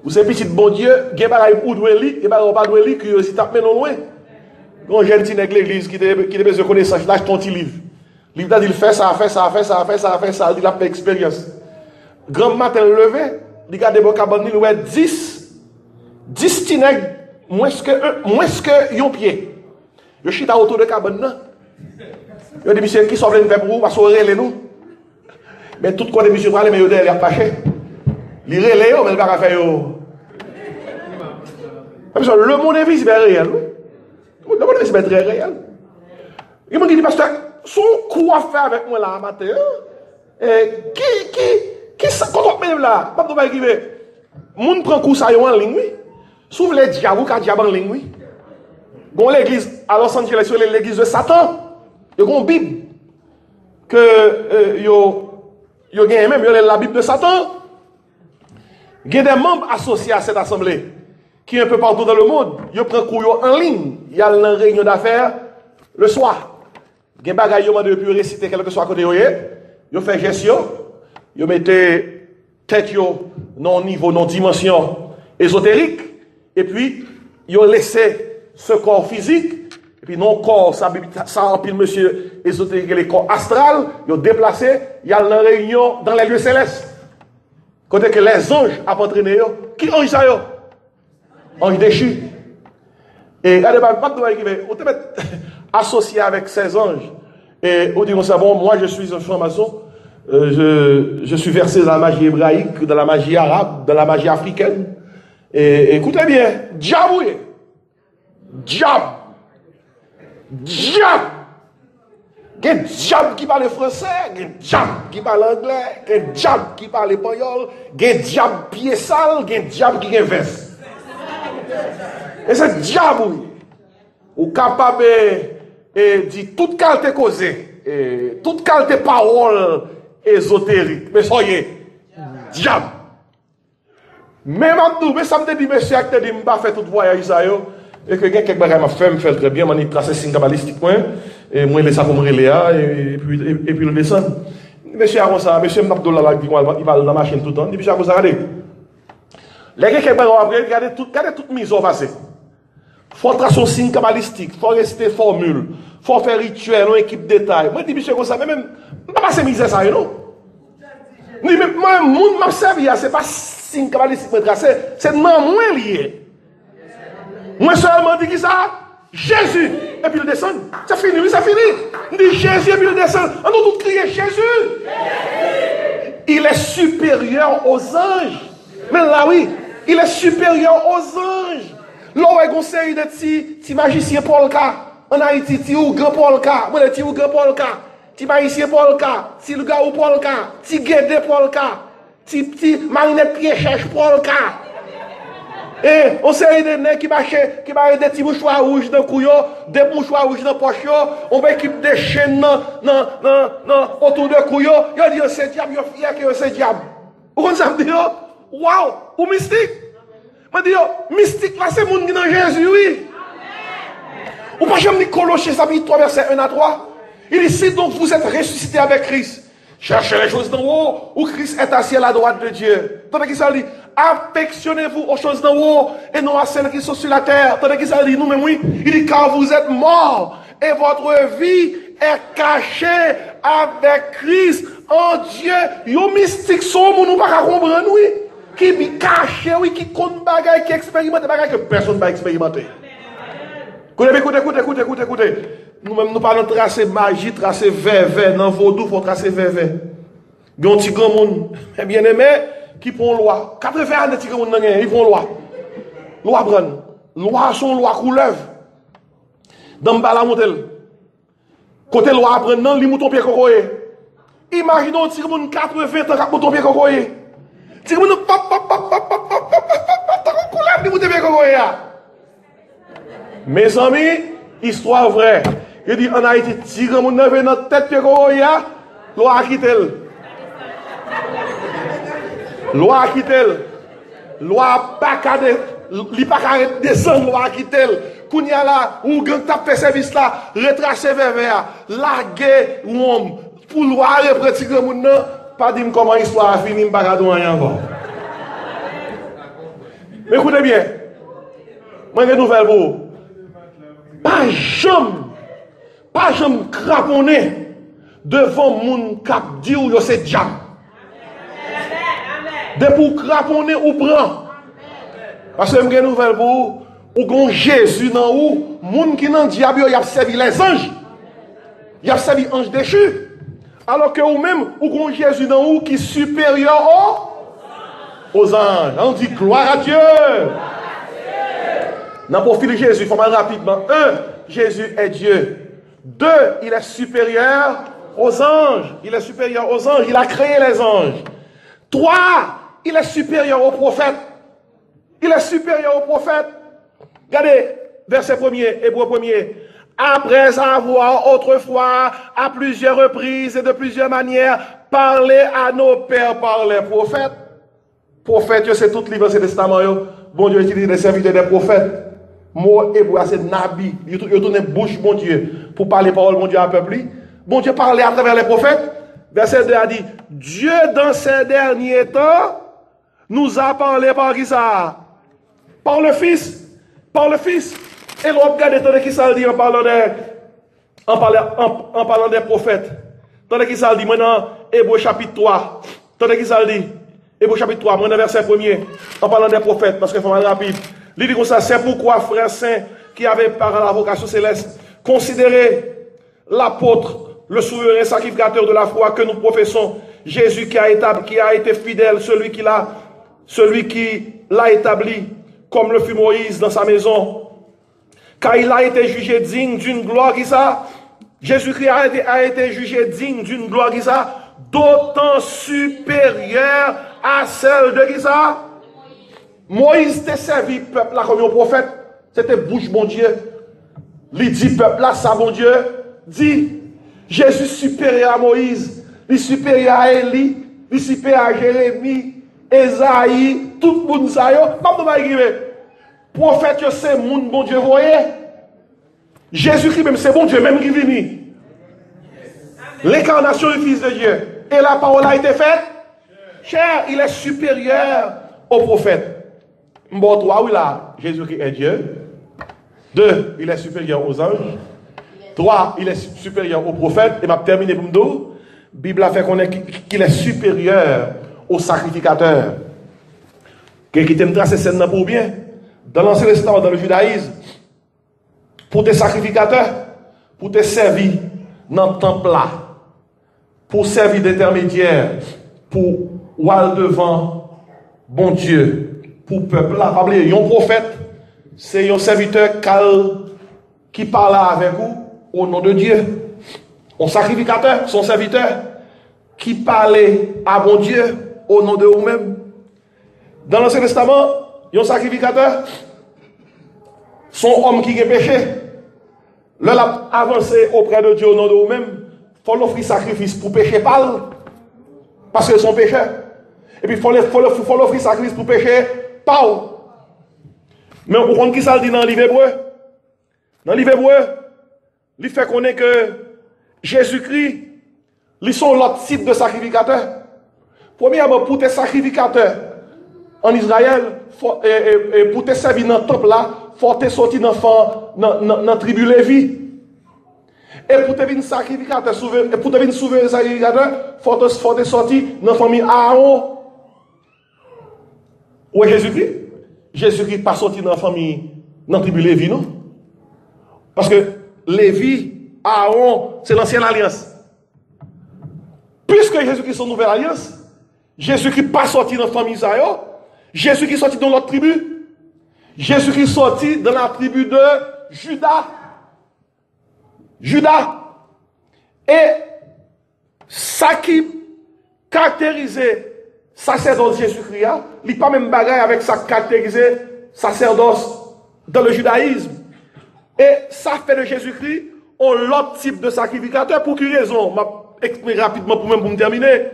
Ou c'est petit bon Dieu, il y a des choses qui doivent lire, il y a des choses qui doivent lire, curiosité tape non loin. Quand j'ai un petit nègre l'église qui a besoin de connaissance, lâche ton petit livre. Le livre dit fait ça, il a fait expérience. Grand matin levé, il regarde des cabane, il a 10 petits nègres, moins que un pied. Je chita autour de cabane. Il dit, monsieur, qui sont venus faire pour vous, parce qu'on relève nous. Mais tout quoi de monsieur parle, mais il a fâché. Il relève, mais il va faire. Le monde invisible est réel. Le monde invisible est très réel. Il m'a dit, pasteur, son coup à faire avec moi là, matin, qui quand on met là, pas de mal qui veut. Moun prend coup ça en ligne, oui. S'ouvre les diables, car diable en ligne, oui. Bon, l'église à Los Angeles, c'est l'église de Satan. Il y a une Bible. Que il y a même la Bible de Satan. Il y a des membres associés à cette assemblée qui un peu partout dans le monde. Ils prennent cours en ligne. Il y a une réunion d'affaires le soir. Il y a des bagages qui ont réciter quelque soit à côté. Ils font gestion. Ils mettent tête non niveau, non dimension ésotérique. Et puis, ils ont laissé ce corps physique. Et puis, non corps, ça empile monsieur ésotérique et les corps astral. Ils ont déplacé. Il y a une réunion dans les lieux célestes. Côté que les anges ont entraîné. Qui ange ça? Ange déchu. Et regardez, pas de qui veut. On te met associé avec ces anges. Et on dit comme ça, bon, moi je suis un franc-maçon. Je suis versé dans la magie hébraïque, dans la magie arabe, dans la magie africaine. Et écoutez bien, diable, diable, diable. Il y a un diable qui parle français, il y a un diable qui parle anglais, il y a un diable qui parle espagnol, il y a un diable pied sale, il y a un diable qui a un veste. Et c'est diable, oui. Ou capable de dire toute qualité causée, toute qualité parole ésotérique. Mais soyez, diable. Mais ça me dit, monsieur, que je n'ai pas fait tout voyage, et que quelqu'un m'a fait très bien, je tracé signe cabalistique, et moi, je laisse ça pour me relayer, et puis le descendre. Monsieur, avant ça, monsieur Mabdoula, il va dans la machine tout le temps, et puis j'ai regardé. Les gens qui regardez toute mise en face. Il faut tracer un signe cabalistique, il faut rester formule, il faut faire rituel, une équipe de détail. Moi, je dis, monsieur, comme ça, mais même, je ne vais pas se miser ça, non? Moi, le monde m'a servi, ce n'est pas signe cabalistique, c'est non moins lié. Moi seulement dis qui ça? Jésus. Et puis il descend. C'est fini, oui, c'est fini. Il dit Jésus et puis il descend. On a tout crié Jésus. Il est supérieur aux anges. Mais là, oui, il est supérieur aux anges. Là, on a une série de petits magiciens Paul K. En Haïti, petit ou grand Paul K. Moi, petit ou grand Paul K. Petit magicien Paul K. Petit le gars ou Paul K. Petit guédé Paul K. Petit marinette pied cherche Paul K. Et on s'est des nègres qui marchaient des petits mouchoirs rouges dans le couillon, des mouchoirs rouges dans le poche, on va équiper des chaînes autour de couillon. Il a dit, c'est diable, il y a que c'est diable. Vous comprenez ça? Waouh, ou mystique. Je dis, mystique là, c'est le monde qui est dans Jésus, oui. Ou pas jamais dit Colossiens chapitre 3, verset 1 à 3. Il dit, si donc vous êtes ressuscité avec Christ, cherchez les choses d'en haut, où Christ est assis à la droite de Dieu. Tandis qu'il ça dit, affectionnez-vous aux choses d'en haut et non à celles qui sont sur la terre. Tandis qu'il ça dit, nous-mêmes, oui, il dit, car vous êtes morts et votre vie est cachée avec Christ en Dieu. Yo mystique, son nous pas comprendre, oui. Qui est caché, oui, qui compte bagaille, qui expérimente bagaille que personne ne va expérimenter. Écoutez. Nous-mêmes, nous parlons de tracer magie, tracer verre, dans vaudou, il faut tracer verre. Il y a un petit grand monde, bien aimé, qui prend loi. 80 ans de petit grand monde, ils font loi. Loi brune. Loi son loi couleuvre. Dans le bas la montel. Côté loi apprendre, non, li mouton pied cocoye. Imaginons un petit grand monde 80 ans qui mouton pied cocoye. Petit grand monde, couleuvre, li mouton pied cocoye. Mes amis, histoire vraie. Je dis en Haïti, si grand monde dans notre tête pied cocoye, loi a quitté. Loi a quitté. Loi pas qu'à descendre, loi a quitté. Kounya là, ou gang tap fait service là, retracer vers larguer homme pour loi reprendre grand monde non, pas dire comment histoire a fini, pas de rien encore. Mais écoutez bien. Moi j'ai une nouvelle pour vous. Pas jamais craponner devant moun k'ap di ou yo c'est diable. De pour craponner ou prend. Parce que j'ai une nouvelle pour vous. Ou gon Jésus dans ou, moun qui nan diable y a servi les anges. Y a servi anges déchus. Alors que ou même ou gon Jésus dans ou qui est supérieur aux anges. On dit gloire à Dieu. Dans le profil de Jésus, il faut mal rapidement. 1, Jésus est Dieu. 2, il est supérieur aux anges. Il est supérieur aux anges. Il a créé les anges. 3, il est supérieur aux prophètes. Il est supérieur aux prophètes. Regardez, verset 1er, Hébreu 1er. Après avoir autrefois, à plusieurs reprises et de plusieurs manières, parlé à nos pères par les prophètes. Prophètes, c'est tout le livre, c'est testament. Bon Dieu utilise les serviteurs des prophètes. Mot hébreu, c'est nabi. Il tourne bouche, bon Dieu, pour parler parole, bon Dieu, à peuple. Bon Dieu parlait à travers les prophètes. Verset 2 a dit, Dieu dans ces derniers temps nous a parlé par qui ça? Par le Fils. Par le Fils. Et l'on regarde qui ça dit en parlant des prophètes. Tandis qu'il ça dit maintenant, Hébreu chapitre 3. Tandis qu'il ça dit, Hébreu chapitre 3, maintenant verset 1er, en parlant des prophètes, parce qu'il faut aller rapide. Il dit comme ça, c'est pourquoi, frères saints, qui avaient par la vocation céleste, considérez l'apôtre, le souverain sacrificateur de la foi que nous professons, Jésus qui a été fidèle, celui qui l'a établi, comme le fut Moïse dans sa maison, car il a été jugé digne d'une gloire qui ça, Jésus-Christ a été jugé digne d'une gloire qui ça, d'autant supérieure à celle de qui ça. Moïse t'a servi peuple là comme un prophète, c'était bouche bon Dieu. Il dit peuple là, ça bon Dieu, dit Jésus supérieur à Moïse, il supérieur à Élie, il supérieur à Jérémie, Esaïe, tout le monde ça yo, pas de écrire. Prophète c'est moun bon Dieu voyé. Jésus-Christ même c'est bon Dieu même qui vient. L'incarnation du Fils de Dieu. Et la parole a été faite. Cher, il est supérieur au prophète. Bon, 3, oui là, Jésus-Christ est Dieu. 2, il est supérieur aux anges. 3, il est supérieur aux prophètes. Et m'a terminé pour me dire, la Bible a fait connaître qu'il est supérieur au sacrificateur. Qui t'aime tracer cette scène pour bien. Dans l'Ancien Testament, dans le judaïsme, pour tes sacrificateurs, pour te servir dans le temple là, pour servir d'intermédiaire, pour aller devant bon Dieu, pour peuple là. Pas oublier, un prophète, c'est un serviteur qui parle avec vous au nom de Dieu. Un sacrificateur, son serviteur, qui parle à bon Dieu au nom de vous-même. Dans l'Ancien Testament, un sacrificateur, son homme qui a péché, là, a avancé auprès de Dieu au nom de vous-même, il faut l'offrir sacrifice pour pécher pas, parce que son pécheur. Et puis il faut l'offrir sacrifice pour pécher pas. Mais on compte qui ça dit dans le livre hébreu? Dans le livre hébreu, il fait connaître que Jésus-Christ, ils sont l'autre type de sacrificateur. Premièrement, pour tes sacrificateurs en Israël, pour te servir dans le temple là, il faut te sortir dans la tribu Lévi. Et pour te venir sacrificateur, pour te venir souverain sacrificateur, il faut te sortir dans la famille Aaron. Où est Jésus-Christ? Jésus-Christ n'est pas sorti dans la famille, dans la tribu Lévi, non? Parce que Lévi, Aaron, c'est l'ancienne alliance. Puisque Jésus-Christ est son nouvelle alliance, Jésus-Christ n'est pas sorti dans la famille Israël, Jésus-Christ est sorti dans l'autre tribu. Jésus-Christ est sorti dans la tribu de Judas. Et ça qui caractérisait sacerdoce Jésus-Christ, il n'est pas même bagaille avec ça qui caractérisait sacerdoce dans le judaïsme. Et ça fait de Jésus-Christ un autre type de sacrificateur. Pour quelle raison? Je vais expliquer rapidement pour me terminer.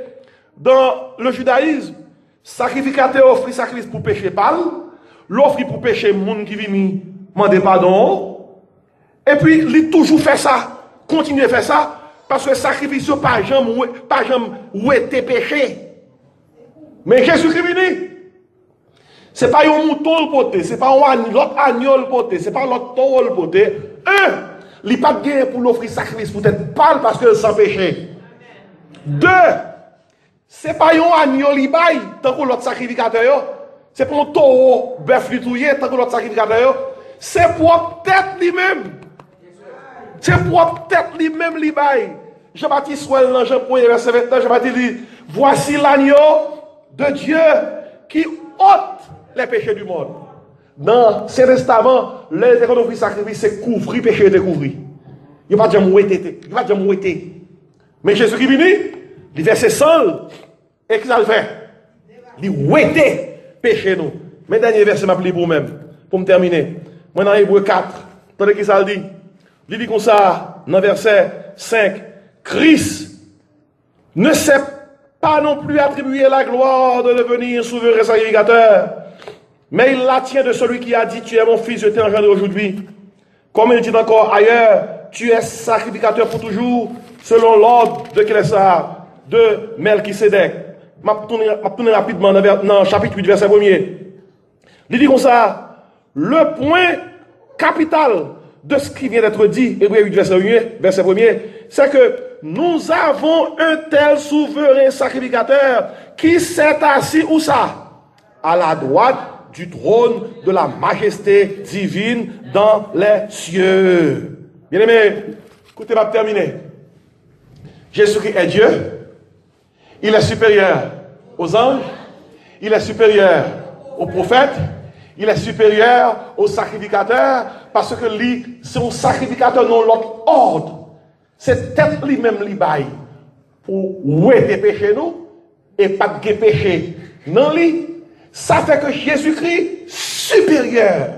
Dans le judaïsme, sacrificateur offre sacrifice pour pécher pas, l'offre pour pécher monde qui vient demander pardon. Et puis, il toujours fait ça, continue à faire ça, parce que le sacrifice n'a pas jamais été péché. Mais Jésus-Christ vient. Ce n'est pas un mouton le poté, ce n'est pas l'autre agneau le poté, ce n'est pas l'autre taureau le poté. Il n'y a pas de gain pour l'offrir sacrifice, pour être pâle parce que sans péché. 2, ce n'est pas un agneau li bail, tant que l'autre sacrificateur. Ce n'est pas un taureau bœuf litouillé, tant que l'autre sacrificateur. C'est pour tête lui-même. C'est pour tête lui-même li bail. Jean-Baptiste Souel, dans Jean 1er verset 29, Jean-Baptiste dit, voici l'agneau de Dieu qui ôte les péchés du monde. Dans l'Ancien Testament, les économies de sacrifice, c'est couvrir péché et découvrir. Il ne va pas dire mouetter. Mais Jésus qui vient, il verset seul. Et qu'il a le fait? Il ouetter péché nous. Mais dernier verset m'a pris pour même. Pour me terminer. Moi dans Hébreu 4, attendez qui ça le dit. Il dit comme ça, dans verset 5, Christ ne s'est pas non plus attribué la gloire de devenir souverain sacrificateur, mais il la tient de celui qui a dit, tu es mon fils, je t'ai engendré aujourd'hui. Comme il dit encore ailleurs, tu es sacrificateur pour toujours, selon l'ordre de Kélessa, de Melchisédek. Je vais tourner rapidement dans chapitre 8, verset 1er. Il dit comme ça, le point capital de ce qui vient d'être dit, Hébreu 8, verset 1er, c'est que nous avons un tel souverain sacrificateur qui s'est assis où ça? À la droite du trône de la majesté divine dans les cieux. Bien aimé, écoutez, on va terminer. Jésus-Christ est Dieu. Il est supérieur aux anges. Il est supérieur aux prophètes. Il est supérieur aux sacrificateurs. Parce que lui, c'est un sacrificateur non l'autre ordre. C'est tête lui-même li bail pour ouer des péchés nous et pas de péché non li. Ça fait que Jésus-Christ supérieur.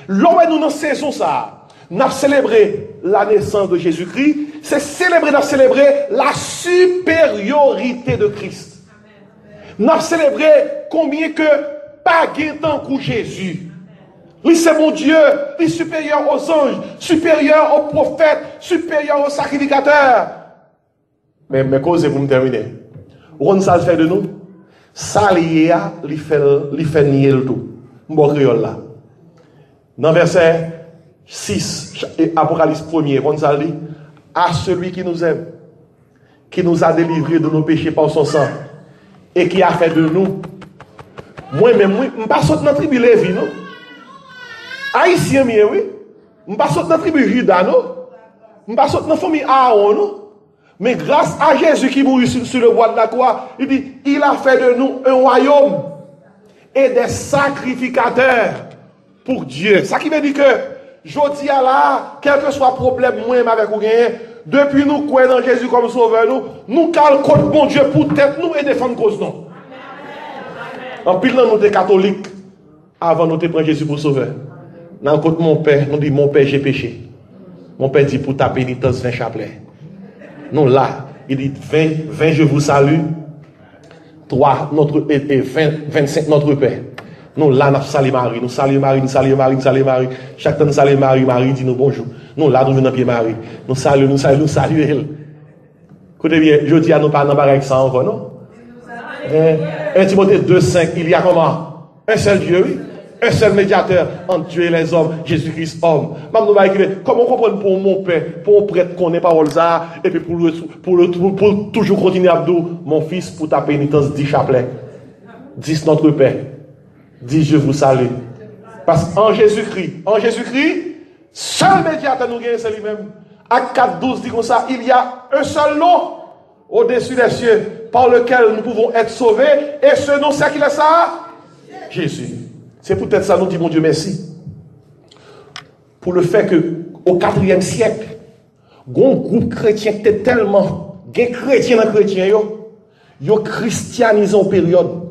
L'homme nous dans saison ça, nous avons célébré la naissance de Jésus-Christ, c'est célébrer la supériorité de Christ. Nous avons célébré combien que pas gain tant que Jésus. Lui, c'est mon Dieu, lui supérieur aux anges, supérieur aux prophètes, supérieur aux sacrificateurs. Mais cause vous me terminer. On ça le fait de nous. Ça lié lui fait nier le tout. Mon créole là. Dans verset 6, Apocalypse 1er, on ça dit à celui qui nous aime, qui nous a délivrés de nos péchés par son sang et qui a fait de nous. Moi-même, je ne pas sortir dans la tribu Lévi, non? Haïtien, oui. Je ne pas sortir dans la tribu Juda, non? Je ne pas sortir dans la famille Aaron, non? Mais grâce à Jésus qui mourut sur le bois de la croix, il dit, il a fait de nous un royaume et des sacrificateurs pour Dieu. Ça qui veut dire que, je dis à là, quel que soit le problème, moi-même avec vous, depuis nous croyons dans Jésus comme sauveur, nous calculons bon Dieu pour tête nous et défendre cause nous. En pile, nous sommes catholiques avant nous de prendre Jésus pour sauveur. Dans le côté mon père, nous dit mon père, j'ai péché. Mon père dit pour ta pénitence, 20 chapelets. Nous là, il dit 20 je vous salue. 3 et 25 notre père. Nous là, nous saluons Marie, nous saluons Marie, nous saluons Marie, nous saluons Marie. Chaque temps nous saluons Marie, Marie dit nous bonjour. Nous là, nous venons dans pied Marie. Nous saluons elle. Écoutez bien, je dis à nous pas dans avec ça encore, non? 1 Timothée 2,5, il y a comment? Un seul Dieu, oui. Un seul médiateur entre Dieu et les hommes, Jésus-Christ, homme. Comment comprendre pour mon père, pour un prêtre qu'on n'est pas ça, et puis pour toujours continuer à dire, mon fils, pour ta pénitence, 10 chapelets. 10 notre Père. 10 je vous salue. Parce qu'en Jésus-Christ, seul médiateur nous gagne, c'est lui-même. Acte 4,12 dit comme ça, il y a un seul nom au-dessus des cieux par lequel nous pouvons être sauvés, et ce nom, c'est qui est ça? Jésus. C'est peut-être ça nous dit, mon Dieu, merci. Pour le fait que, au 4e siècle, un groupe chrétien était tellement, des chrétiens dans chrétien, yo christianisé en période.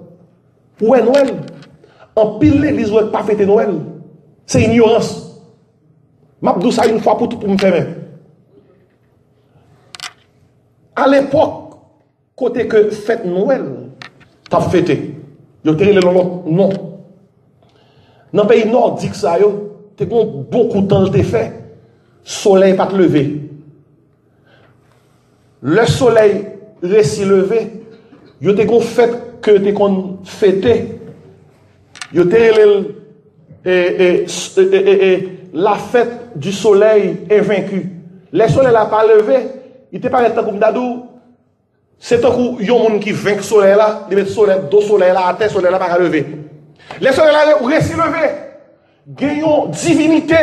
Où est Noël? En pile l'église, où est pas fêter Noël? C'est ignorance. M'abdou ça une fois pour tout pour me faire. À l'époque, côté que fête Noël, t'as fêté. Yo t'es le non. Dans le pays nordique, ça, tu as beaucoup de temps de fait. Soleil pas te lever. Le soleil réussit lever. Tu as fait que tu as fêté. Tu la fête du soleil est vaincue. Le soleil n'a pas levé. Il n'est pas resté comme d'adou. C'est un coup, il y a un monde qui vainc le soleil là. Il met le soleil, deux soleils là, à terre, le soleil là pas lever. Les soleils là, réussi levé. Gagnons divinité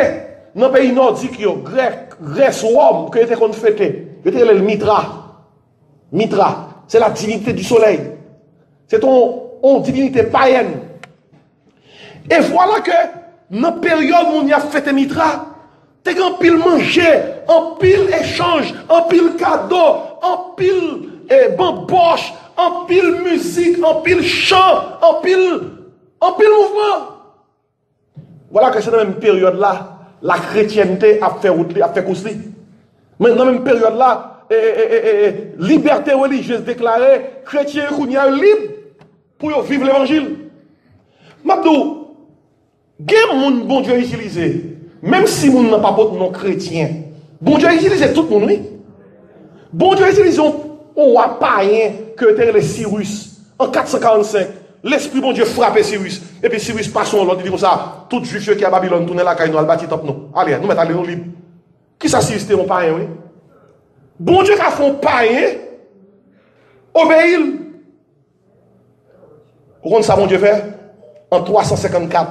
dans le pays nordique, grec, Grèce, Rome, que était qu'on fêtait. C'était le Mitra. Mitra, c'est la divinité du soleil. C'est une divinité païenne. Et voilà que, dans la période où on a fêté Mitra, t'es en pile manger, en pile échange, en pile cadeau, en pile bamboche, en pile musique, en pile chant, en pile mouvement. Voilà que c'est dans la même période-là, la chrétienté a fait coussi. Mais dans la même période-là, liberté religieuse déclarée, chrétien est libre pour vivre l'évangile. Mabdou, gen bon Dieu utilisé, même si moun n'a pas de nom chrétien, bon Dieu utilisé tout le monde, oui. Bon Dieu utilisé un roi païen que était le Cyrus en 445. L'esprit bon Dieu frappait Cyrus. Et puis Cyrus passe son l'autre, il dit comme ça, tout juif qui est à Babylone, tourne la caille, nous allons bâtir top nous. Allez, nous mettons les libres. Qui ça Cyrus était un païen, oui? Bon Dieu qui a fait un païen, obéir. Vous comprenez ça, bon Dieu fait? En 354.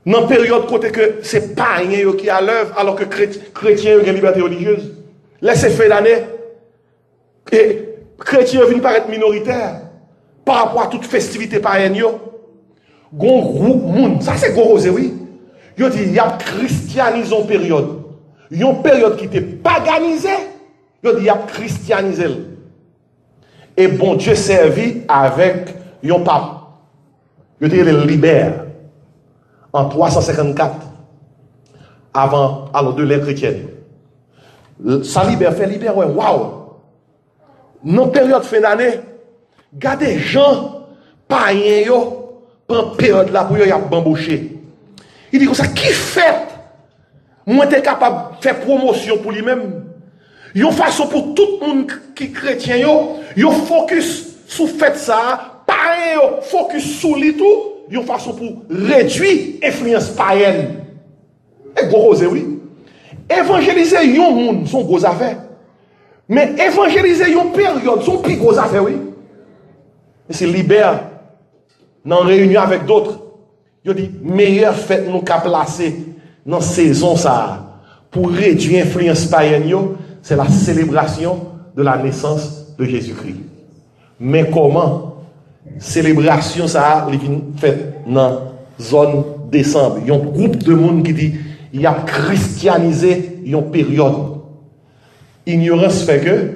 Dans la période côté que c'est païen qui a l'œuvre, alors que chrétien ont une liberté religieuse. Laissez faire l'année. Et chrétien viennent paraître minoritaire par rapport à toute festivité païenne. Gon groupe monde, ça c'est gros oui. Yo dit il y a christianisé en période. Une période qui était paganisée, yo dit il y a christianisé. Et bon Dieu servi avec un pape. Yo dit le libère en 354 avant alors de l'ère chrétienne. Ça libère, fait libérer, waouh! Dans la période fin d'année, Gardez gens, païens, prend période là pour y a bambouché. Il dit comme ça, qui fait? Moi, t'es capable de faire promotion pour lui-même. Yon façon pour tout le monde qui est chrétien, yon focus sur fait ça, païen, focus sur lui tout, yon façon pour réduire l'influence païenne. Et gros, oui. Évangéliser yon monde, son gros affaire. Mais évangéliser yon période, son plus gros affaire, oui. Et c'est libère, dans réunion avec d'autres, yon dit, meilleure fête nous qu'a placé dans saison ça, pour réduire l'influence païenne, c'est la célébration de la naissance de Jésus-Christ. Mais comment? Célébration ça, les fait dans la zone décembre. Il y a un groupe de monde qui dit, il y a christianisé une période. Ignorance fait que,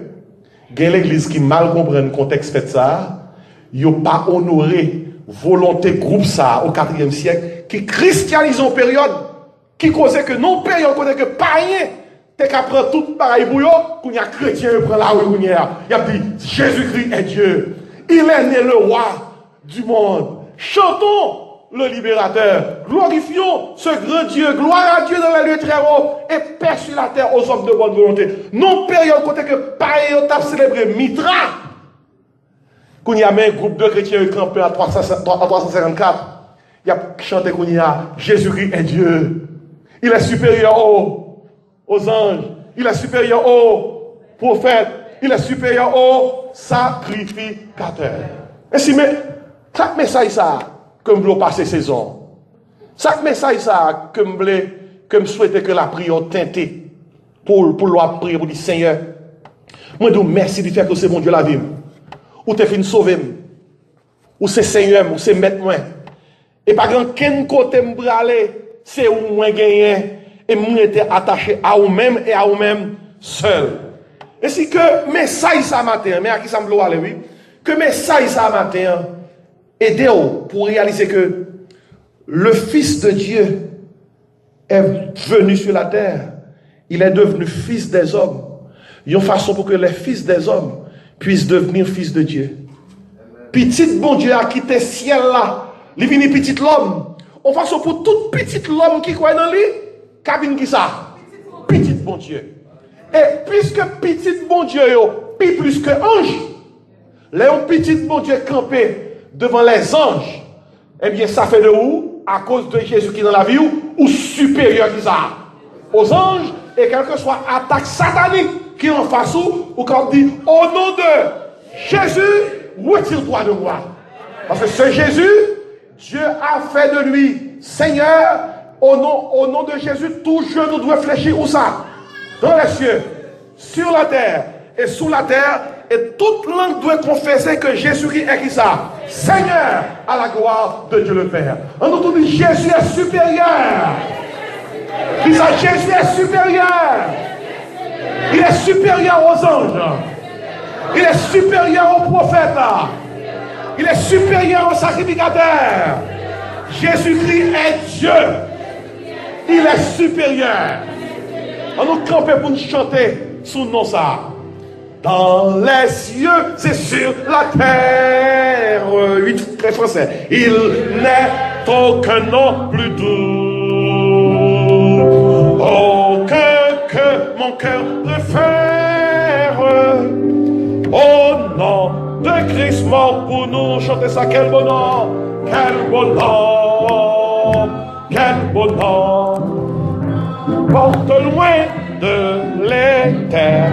il y a l'église qui mal comprend le contexte fait ça, il n'y a pas honoré volonté groupe ça au 4e siècle, qui christianise une période, qui causait que non période, que païen, t'es qu'à prendre tout pareil pour eux, qu'on y a chrétien, prend la rue, il a dit, Jésus-Christ est Dieu. Il est né le roi du monde. Chantons le libérateur. Glorifions ce grand Dieu. Gloire à Dieu dans les lieux très hauts et paix sur la terre aux hommes de bonne volonté. Non période côté que pareil, on célébré Mitra. Qu'on y a mis un groupe de chrétiens campés à 354. Il a chanté qu'on y a Jésus-Christ est Dieu. Il est supérieur aux anges. Il est supérieur aux prophètes. Il est supérieur au sacrificateur. Et si, mais, chaque message ça, comme vous passez saison, chaque message ça, comme vous souhaitez que la prière teintée, pour le prier, pour dire Seigneur, moi, je vous merci de faire que c'est mon Dieu la vie. Ou t'es fini sauver, ou c'est Seigneur, ou c'est maître moi. Et par exemple, quel côté me aller, c'est où moi gagné, et moi était attaché à vous-même et à vous-même seul. Et si que message ça matin, mais à qui ça me doit aller, oui, que message ça matin, aidez-vous pour réaliser que le Fils de Dieu est venu sur la terre. Il est devenu Fils des hommes. Il y a une façon pour que les fils des hommes puissent devenir fils de Dieu. Petit bon Dieu a quitté le ciel là. Il vient petit l'homme. En façon pour tout petit l'homme qui croit dans lui, cabine qui ça? Petit bon Dieu. Et puisque petit bon Dieu est plus que ange, les petit bon Dieu campé devant les anges, eh bien ça fait de où, à cause de Jésus qui est dans la vie, ou supérieur qui ça aux anges, et quelle que soit attaque satanique qui est en face ou quand on dit au nom de Jésus, retire-toi de moi. Parce que ce Jésus, Dieu a fait de lui Seigneur, au nom de Jésus, tout genou doit fléchir où ça? Dans les cieux, sur la terre et sous la terre, et toute langue doit confesser que Jésus-Christ est qui ça? Seigneur, à la gloire de Dieu le Père. En nous dit Jésus est supérieur. Dis ça, Jésus est supérieur. Il est supérieur aux anges. Il est supérieur aux prophètes. Il est supérieur aux sacrificateurs. Jésus-Christ est Dieu. Il est supérieur. On nous camper pour nous chanter sous nom ça. Dans les cieux, c'est sur la terre. 8 très français. Il n'est aucun nom plus doux. Aucun que mon cœur préfère. Au nom de Christ mort pour nous. Chantez ça, quel bon nom. Quel bon nom. Quel bon nom. Porte loin de l'éternel.